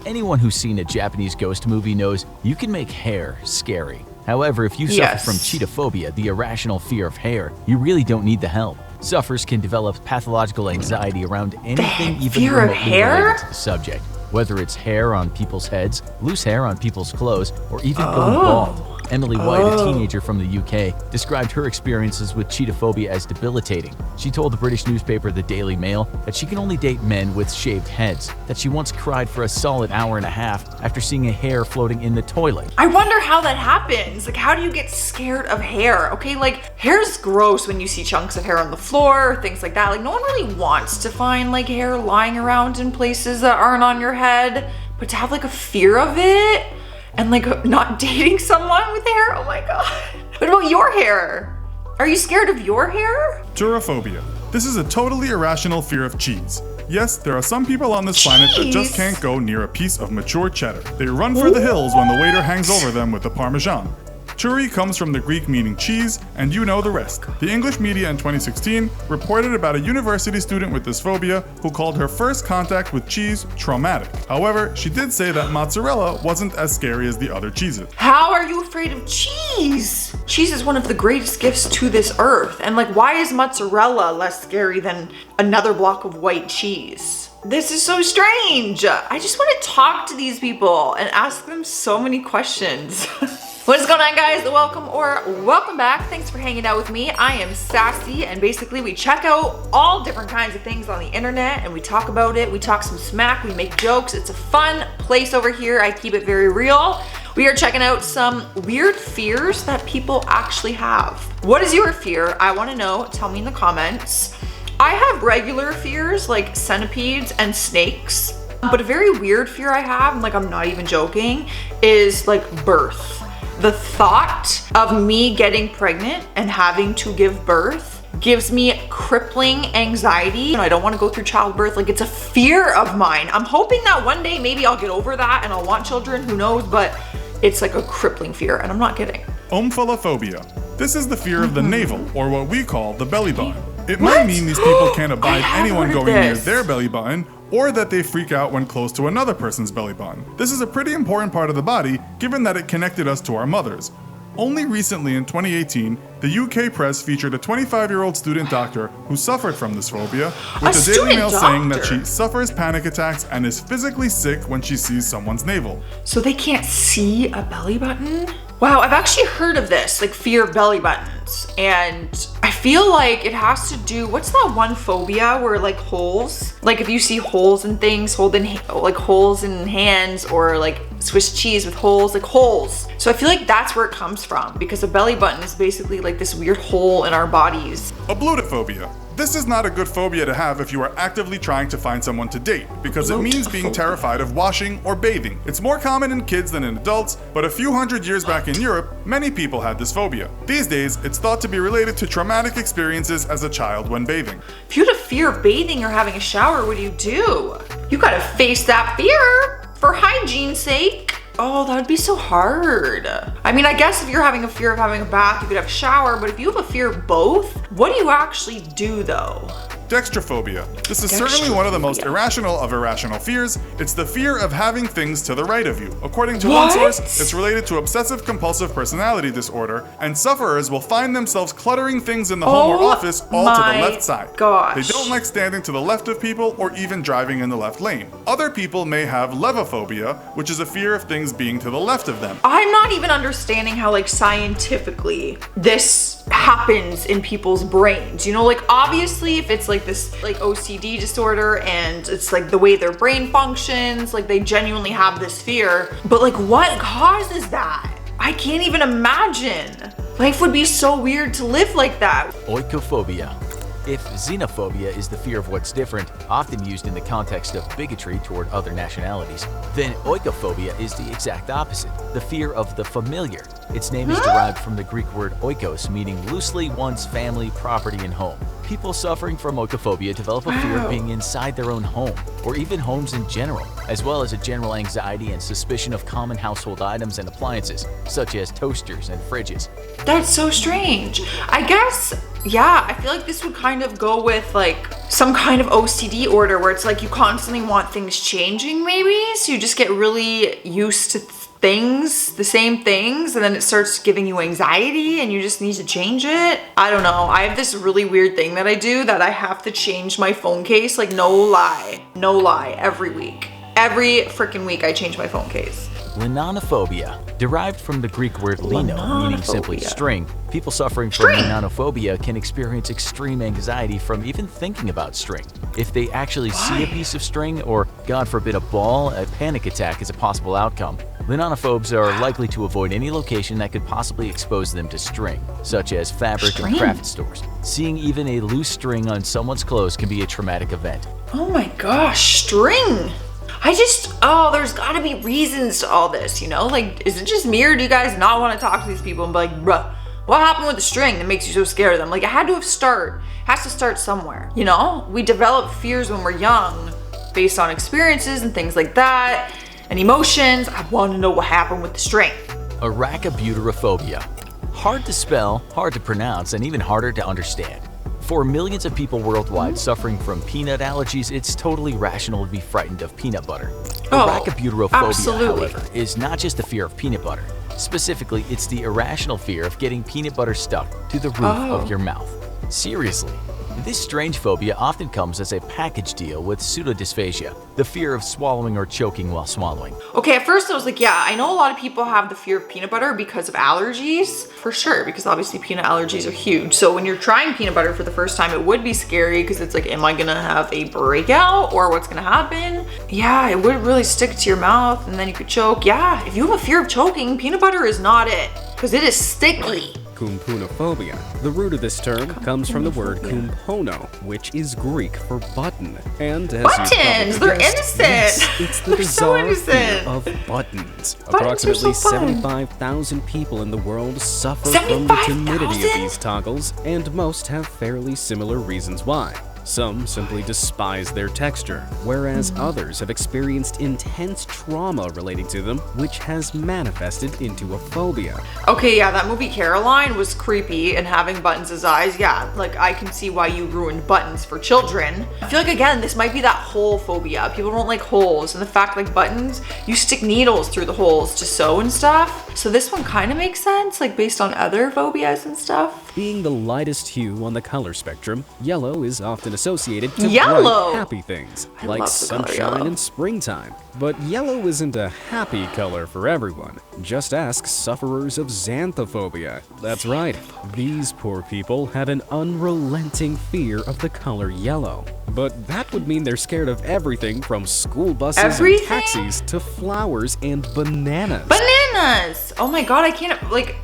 Anyone who's seen a Japanese ghost movie knows you can make hair scary. However, if you suffer from cheetophobia, the irrational fear of hair, you really don't need the help. Sufferers can develop pathological anxiety around anything even remotely related to the subject, whether it's hair on people's heads, loose hair on people's clothes, or even going bald. Emily White, a teenager from the UK, described her experiences with cheetophobia as debilitating. She told the British newspaper The Daily Mail that she can only date men with shaved heads, that she once cried for a solid hour and a half after seeing a hair floating in the toilet. I wonder how that happens. Like, how do you get scared of hair? Okay, like, hair's gross when you see chunks of hair on the floor, things like that. Like, no one really wants to find, like, hair lying around in places that aren't on your head, but to have, like, a fear of it, and like not dating someone with hair? Oh my god. What about your hair? Are you scared of your hair? Dexterophobia. This is a totally irrational fear of cheese. Yes, there are some people on this planet that just can't go near a piece of mature cheddar. They run for the hills when the waiter hangs over them with the Parmesan. Churi comes from the Greek meaning cheese, and you know the rest. The English media in 2016 reported about a university student with this phobia who called her first contact with cheese traumatic. However, she did say that mozzarella wasn't as scary as the other cheeses. How are you afraid of cheese? Cheese is one of the greatest gifts to this earth. And like, why is mozzarella less scary than another block of white cheese? This is so strange. I just want to talk to these people and ask them so many questions. What is going on, guys? Welcome back. Thanks for hanging out with me. I am Sassy, and basically we check out all different kinds of things on the internet and we talk about it. We talk some smack, we make jokes. It's a fun place over here. I keep it very real. We are checking out some weird fears that people actually have. What is your fear? I want to know. Tell me in the comments. I have regular fears like centipedes and snakes, but a very weird fear I have, and like I'm not even joking, is like birth. The thought of me getting pregnant and having to give birth gives me crippling anxiety, and I don't want to go through childbirth. Like, it's a fear of mine. I'm hoping that one day maybe I'll get over that and I'll want children, who knows, but it's like a crippling fear, and I'm not kidding. Omphalophobia. This is the fear of the navel, or what we call the belly button. It might mean these people can't abide anyone going near their belly button, or that they freak out when close to another person's belly button. This is a pretty important part of the body, given that it connected us to our mothers. Only recently in 2018, the UK press featured a 25-year-old student doctor who suffered from this phobia, with the Daily Mail saying that she suffers panic attacks and is physically sick when she sees someone's navel. So they can't see a belly button? Wow, I've actually heard of this, like fear of belly buttons. And I feel like it has to do, what's that one phobia where like holes? Like if you see holes in things, like holes in hands, or like Swiss cheese with holes, like holes. So I feel like that's where it comes from, because a belly button is basically like this weird hole in our bodies. Ablutophobia. This is not a good phobia to have if you are actively trying to find someone to date, because it means being terrified of washing or bathing. It's more common in kids than in adults, but a few hundred years back in Europe, many people had this phobia. These days, it's thought to be related to traumatic experiences as a child when bathing. If you had a fear of bathing or having a shower, what do? You gotta face that fear for hygiene's sake. Oh, that would be so hard. I mean, I guess if you're having a fear of having a bath, you could have a shower, but if you have a fear of both, what do you actually do though? Dexterophobia. This is certainly one of the most irrational of irrational fears. It's the fear of having things to the right of you. According to one source, it's related to obsessive compulsive personality disorder, and sufferers will find themselves cluttering things in the home or office all to the left side. Gosh. They don't like standing to the left of people or even driving in the left lane. Other people may have levophobia, which is a fear of things being to the left of them. I'm not even understanding how like scientifically this happens in people's brains. You know, like obviously if it's like this like OCD disorder and it's like the way their brain functions, like they genuinely have this fear, but like what causes that? I can't even imagine. Life would be so weird to live like that. Oikophobia. If xenophobia is the fear of what's different, often used in the context of bigotry toward other nationalities, then oikophobia is the exact opposite, the fear of the familiar. Its name is derived from the Greek word oikos, meaning loosely one's family, property, and home. People suffering from oikophobia develop a fear of being inside their own home, or even homes in general, as well as a general anxiety and suspicion of common household items and appliances, such as toasters and fridges. That's so strange. I guess, yeah, I feel like this would kind of go with like some kind of OCD order where it's like you constantly want things changing maybe. So you just get really used to things, the same things, and then it starts giving you anxiety and you just need to change it. I don't know. I have this really weird thing that I do that I have to change my phone case, like no lie, every week. Every freaking week I change my phone case. Linonophobia. Derived from the Greek word lino, meaning simply string, people suffering from linonophobia can experience extreme anxiety from even thinking about string. If they actually see a piece of string or, God forbid, a ball, a panic attack is a possible outcome. Linonophobes are likely to avoid any location that could possibly expose them to string, such as fabric and craft stores. Seeing even a loose string on someone's clothes can be a traumatic event. Oh my gosh, string! There's gotta be reasons to all this, you know? Like, is it just me or do you guys not want to talk to these people and be like, bruh, what happened with the string that makes you so scared of them? Like, it has to start somewhere, you know? We develop fears when we're young based on experiences and things like that and emotions. I want to know what happened with the string. Ablutophobia. Hard to spell, hard to pronounce, and even harder to understand. For millions of people worldwide suffering from peanut allergies, it's totally rational to be frightened of peanut butter. Ablutophobia, however, is not just the fear of peanut butter. Specifically, it's the irrational fear of getting peanut butter stuck to the roof of your mouth. Seriously. This strange phobia often comes as a package deal with pseudodysphagia, the fear of swallowing or choking while swallowing. Okay, at first I was like, yeah, I know a lot of people have the fear of peanut butter because of allergies, for sure, because obviously peanut allergies are huge. So when you're trying peanut butter for the first time, it would be scary because it's like, am I gonna have a breakout or what's gonna happen? Yeah, it would really stick to your mouth and then you could choke. Yeah, if you have a fear of choking, peanut butter is not it because it is sticky. Omphalophobia. The root of this term comes from the word kumpono, which is Greek for button. And as buttons! They're innocent! Yes, it's the bizarre so fear of buttons. Approximately 75,000 people in the world suffer from the timidity of these toggles, and most have fairly similar reasons why. Some simply despise their texture, whereas others have experienced intense trauma relating to them, which has manifested into a phobia. Okay, yeah, that movie Caroline was creepy and having buttons as eyes. Yeah, like I can see why you ruined buttons for children. I feel like, again, this might be that hole phobia. People don't like holes, and the fact like buttons, you stick needles through the holes to sew and stuff. So this one kind of makes sense, like based on other phobias and stuff. Being the lightest hue on the color spectrum, yellow is often associated to bright, happy things, like sunshine and springtime. But yellow isn't a happy color for everyone. Just ask sufferers of xanthophobia. That's right, these poor people have an unrelenting fear of the color yellow. But that would mean they're scared of everything from school buses and taxis to flowers and bananas. Bananas! Oh my god, I can't, like...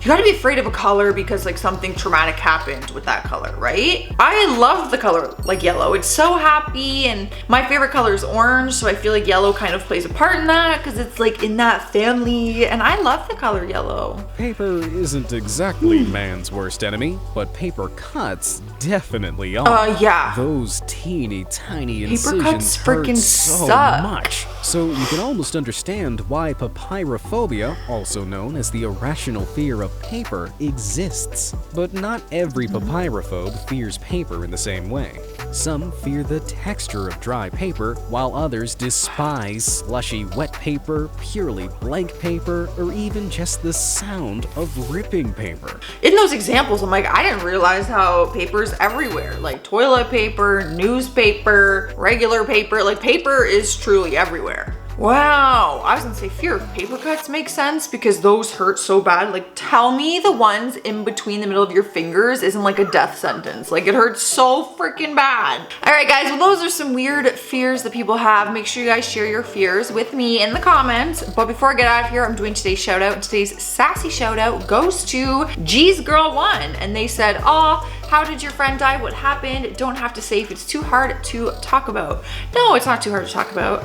You gotta be afraid of a color because like something traumatic happened with that color, right? I love the color like yellow. It's so happy, and my favorite color is orange, so I feel like yellow kind of plays a part in that because it's like in that family, and I love the color yellow. Paper isn't exactly man's worst enemy, but paper cuts definitely are. Yeah. Those teeny tiny paper incisions cuts freaking so suck. much. So you can almost understand why papyrophobia, also known as the irrational fear of paper, exists. But not every papyrophobe fears paper in the same way. Some fear the texture of dry paper, while others despise slushy wet paper, purely blank paper, or even just the sound of ripping paper. In those examples, I'm like, I didn't realize how paper's everywhere. Like toilet paper, newspaper, regular paper, like paper is truly everywhere. Wow, I was gonna say fear of paper cuts makes sense because those hurt so bad. Like tell me the ones in between the middle of your fingers isn't like a death sentence. Like it hurts so freaking bad. All right guys, well those are some weird fears that people have. Make sure you guys share your fears with me in the comments. But before I get out of here, I'm doing today's shout out. Today's sassy shout out goes to G's Girl 1, and they said, "Aw, how did your friend die? What happened? Don't have to say if it's too hard to talk about." No, it's not too hard to talk about.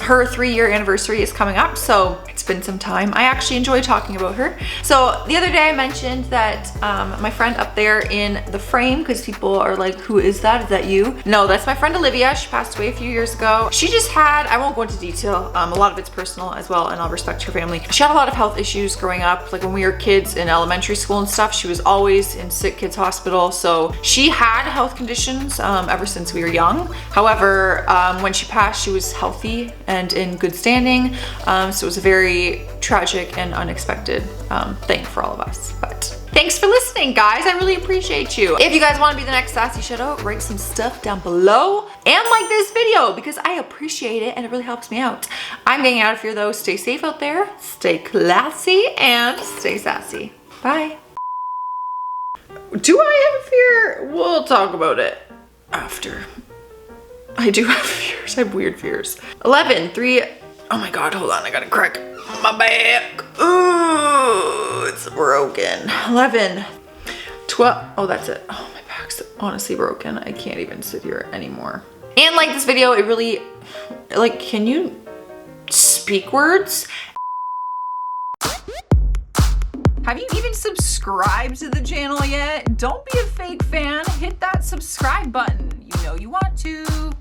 Her 3-year anniversary is coming up, so it's been some time. I actually enjoy talking about her. So the other day I mentioned that my friend up there in the frame, because people are like, who is that? Is that you? No, that's my friend Olivia. She passed away a few years ago. She just had, I won't go into detail, a lot of it's personal as well, and I'll respect her family. She had a lot of health issues growing up. Like when we were kids in elementary school and stuff, she was always in sick kids hospital. So So she had health conditions ever since we were young. However, when she passed, she was healthy and in good standing. So it was a very tragic and unexpected thing for all of us. But thanks for listening, guys. I really appreciate you. If you guys want to be the next Sassy shout out, write some stuff down below and like this video because I appreciate it and it really helps me out. I'm getting out of here though. Stay safe out there, stay classy, and stay sassy. Bye. Do I have a fear? We'll talk about it after. I do have fears. I have weird fears. 11, 3. Oh my God, hold on. I gotta crack my back. Ooh, it's broken. 11, 12. Oh, that's it. Oh, my back's honestly broken. I can't even sit here anymore. And like this video, it really, like, can you speak words? Have you even subscribed to the channel yet? Don't be a fake fan. Hit that subscribe button. You know you want to.